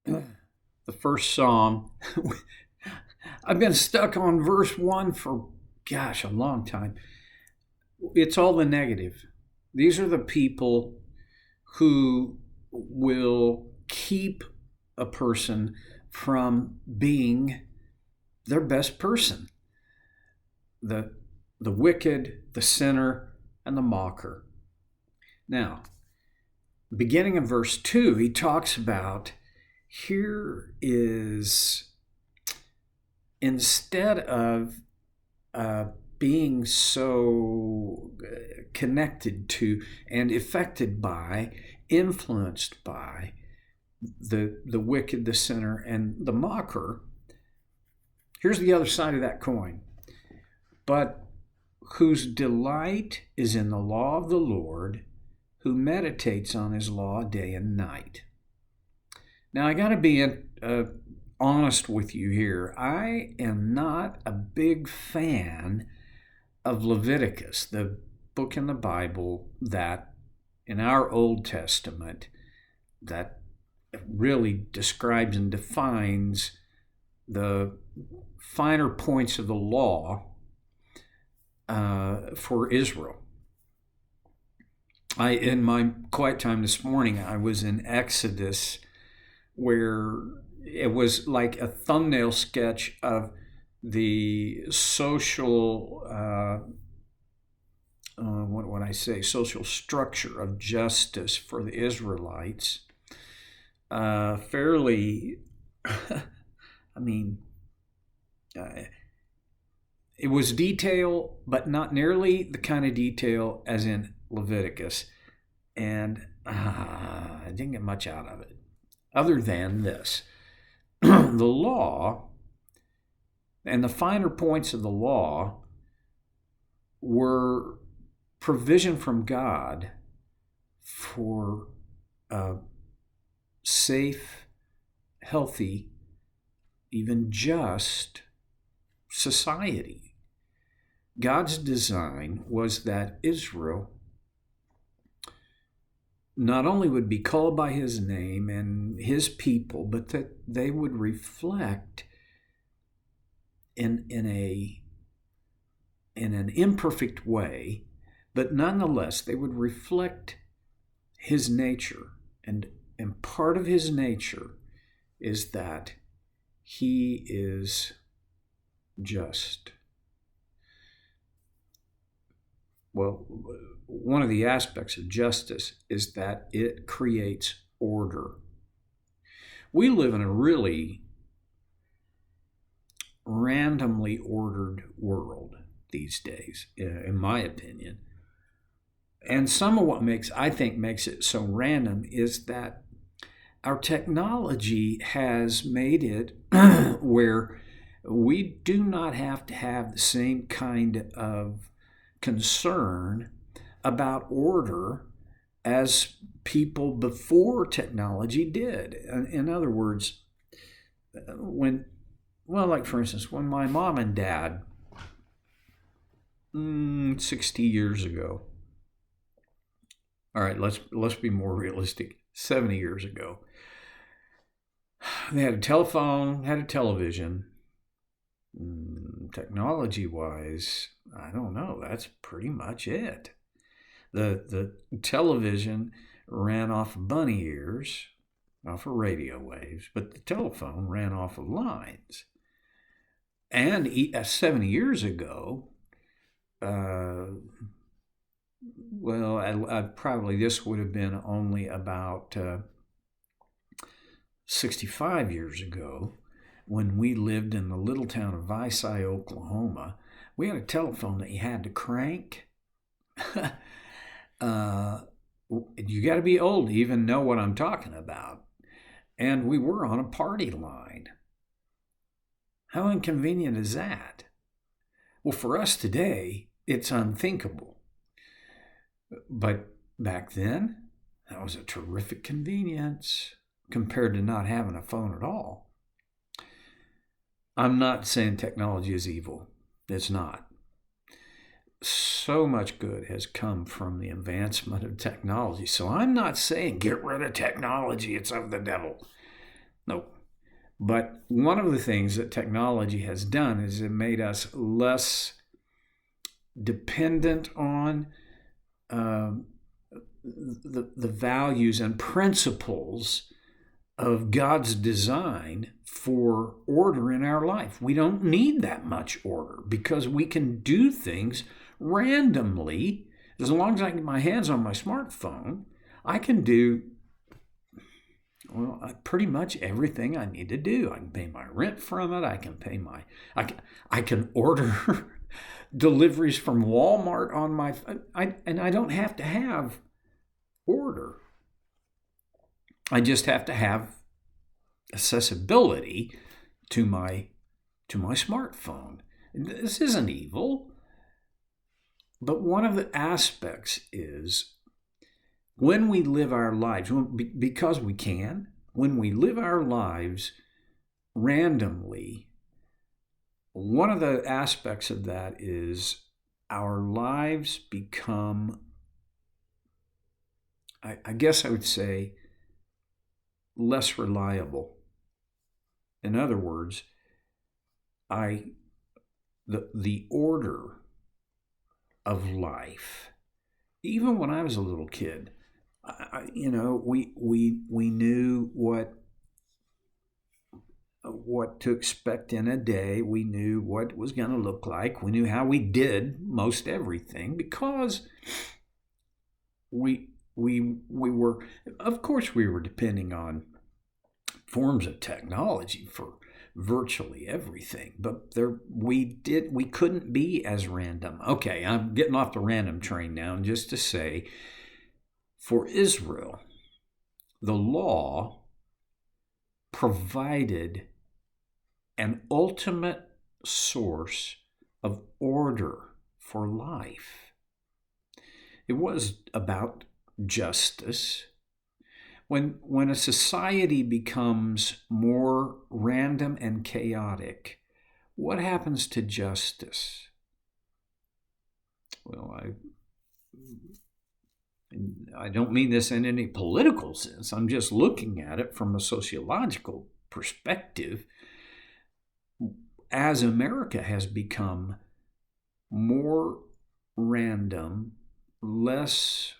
The first Psalm. I've been stuck on verse 1 for, gosh, a long time. It's all the negative. These are the people who will keep a person from being their best person. The, the wicked, the sinner, and the mocker. Now, beginning in verse 2, he talks about here is instead of being so connected to and affected by, influenced by the wicked, the sinner, and the mocker, here's the other side of that coin. But whose delight is in the law of the Lord, who meditates on his law day and night. Now, I got to be honest with you here. I am not a big fan of Leviticus, the book in the Bible that in our Old Testament that really describes and defines the finer points of the law for Israel. In my quiet time this morning, I was in Exodus, where it was like a thumbnail sketch of the social, what would I say, social structure of justice for the Israelites. Fairly, I mean, it was detail, but not nearly the kind of detail as in Leviticus. And I didn't get much out of it, other than this. The law and the finer points of the law were provision from God for a safe, healthy, even just society. God's design was that Israel not only would be called by his name and his people, but that they would reflect in an imperfect way, but nonetheless they would reflect his nature. And part of his nature is that he is just. Well, one of the aspects of justice is that it creates order. We live in a really randomly ordered world these days, in my opinion. And some of what makes it so random is that our technology has made it where we do not have to have the same kind of concern about order as people before technology did. In other words, like for instance, when my mom and dad, 60 years ago, all right, let's be more realistic, 70 years ago, they had a telephone, had a television. Technology-wise, I don't know. That's pretty much it. The television ran off of bunny ears, off of radio waves, but the telephone ran off of lines. And 70 years ago, probably this would have been only about 65 years ago, when we lived in the little town of Visay, Oklahoma. We had a telephone that you had to crank. You got to be old to even know what I'm talking about. And we were on a party line. How inconvenient is that? Well, for us today, it's unthinkable. But back then, that was a terrific convenience compared to not having a phone at all. I'm not saying technology is evil. It's not. So much good has come from the advancement of technology. So I'm not saying get rid of technology, it's of the devil. No. But one of the things that technology has done is it made us less dependent on um, the values and principles of God's design for order in our life. We don't need that much order because we can do things randomly. As long as I get my hands on my smartphone, I can do pretty much everything I need to do. I can pay my rent from it. I can order deliveries from Walmart on my and I don't have to have order. I just have to have accessibility to my smartphone. This isn't evil, but one of the aspects is when we live our lives, because we can, when we live our lives randomly, one of the aspects of that is our lives become, I guess I would say, less reliable. In other words, the order of life, even when I was a little kid, we knew what to expect in a day. We knew what it was going to look like. We knew how we did most everything because we were, of course, we were depending on forms of technology for virtually everything, but we couldn't be as random. Okay, I'm getting off the random train now, and just to say, for Israel, the law provided an ultimate source of order for life. It was about justice. When a society becomes more random and chaotic, what happens to justice? Well, I don't mean this in any political sense. I'm just looking at it from a sociological perspective. As America has become more random, less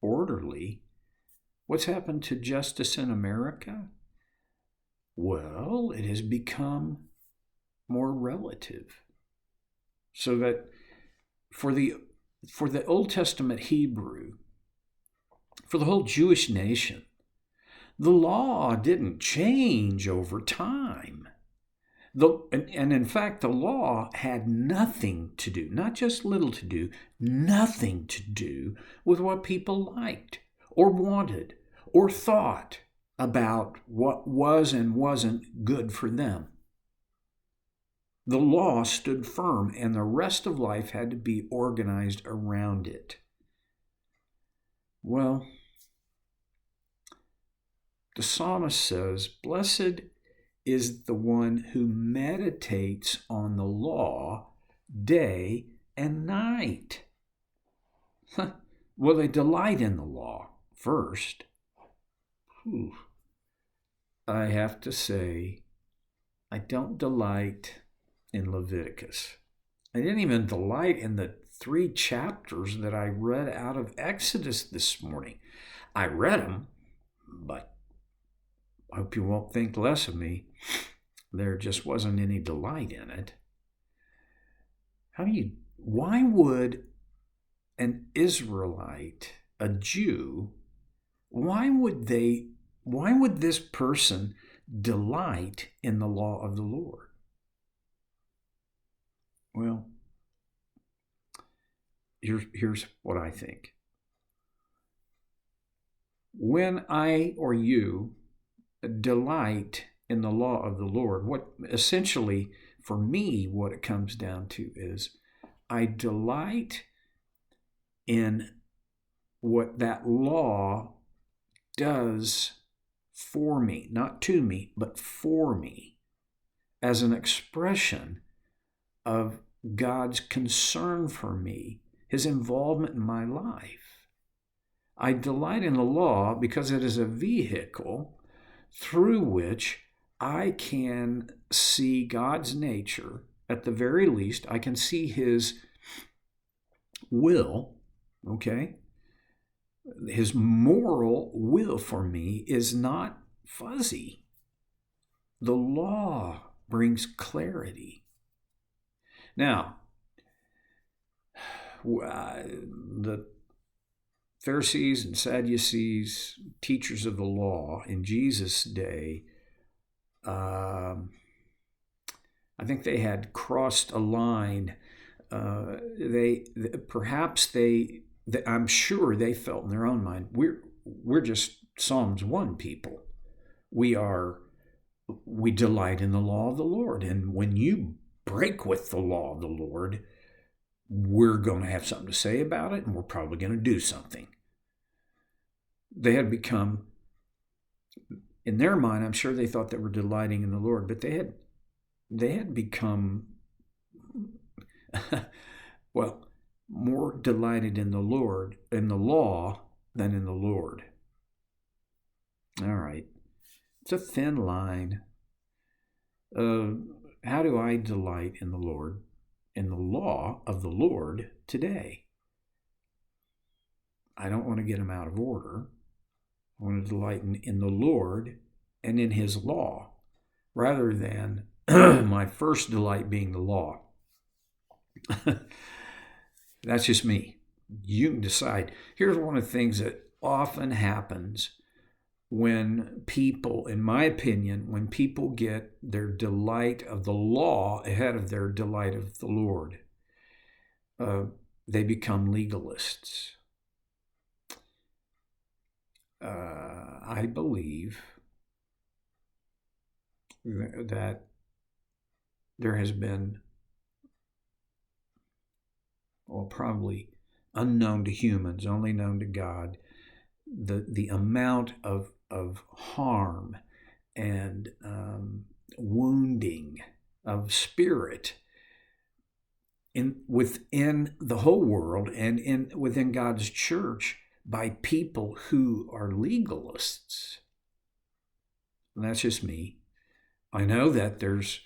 orderly, what's happened to justice in America? Well, it has become more relative. So that for the Old Testament Hebrew, for the whole Jewish nation, the law didn't change over time. And in fact, the law had nothing to do, not just little to do, nothing to do with what people liked or wanted or thought about what was and wasn't good for them. The law stood firm, and the rest of life had to be organized around it. Well, the psalmist says, "Blessed is the one who meditates on the law day and night." Well, they delight in the law first. I have to say, I don't delight in Leviticus. I didn't even delight in the 3 chapters that I read out of Exodus this morning. I read them, but I hope you won't think less of me. There just wasn't any delight in it. Why would an Israelite, a Jew, why would this person delight in the law of the Lord? Well, here's what I think. When I or you delight in the law of the Lord, what essentially for me what it comes down to is I delight in what that law does for me, not to me, but for me, as an expression of God's concern for me, his involvement in my life. I delight in the law because it is a vehicle through which I can see God's nature. At the very least, I can see his will, okay? His moral will for me is not fuzzy. The law brings clarity. Now, the Pharisees and Sadducees, teachers of the law in Jesus' day, I think they had crossed a line. I'm sure they felt in their own mind, we're just Psalms 1 people. We delight in the law of the Lord, and when you break with the law of the Lord, we're going to have something to say about it, and we're probably going to do something. They had become, in their mind, I'm sure they thought they were delighting in the Lord, but they had become, well, more delighted in the Lord, in the law, than in the Lord. All right. It's a thin line. How do I delight in the Lord, in the law of the Lord today? I don't want to get them out of order. I want to delight in the Lord and in his law, rather than my first delight being the law. That's just me. You can decide. Here's one of the things that often happens when people, in my opinion, when people get their delight of the law ahead of their delight of the Lord, they become legalists. I believe that there has been, well, probably unknown to humans, only known to God, the amount of harm and wounding of spirit within the whole world and within God's church by people who are legalists. And that's just me. I know that there's,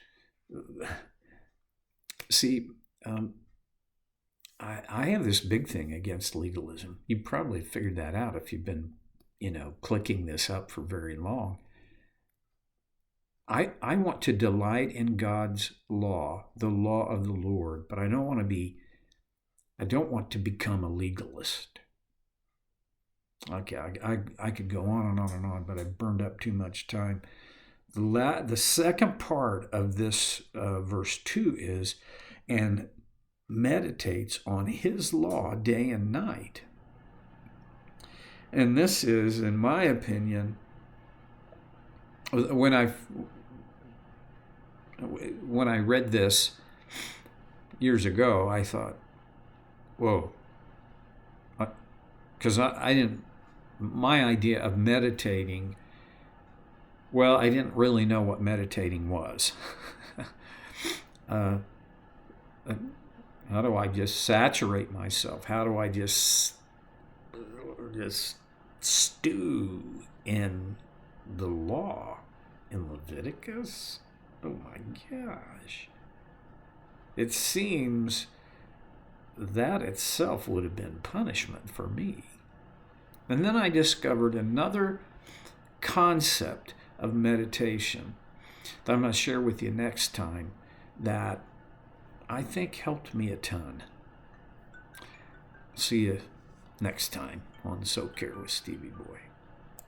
I have this big thing against legalism. You probably figured that out if you've been, clicking this up for very long. I want to delight in God's law, the law of the Lord, but I don't want to become a legalist. Okay, I could go on and on and on, but I've burned up too much time. The second part of this verse 2 is, and meditates on his law day and night. And this is, in my opinion, when I read this years ago, I thought, whoa, because my idea of meditating, well, I didn't really know what meditating was. How do I just saturate myself? How do I just stew in the law in Leviticus? Oh my gosh. It seems that itself would have been punishment for me. And then I discovered another concept of meditation that I'm going to share with you next time that I think helped me a ton. See you next time on So Care with Stevie Boy.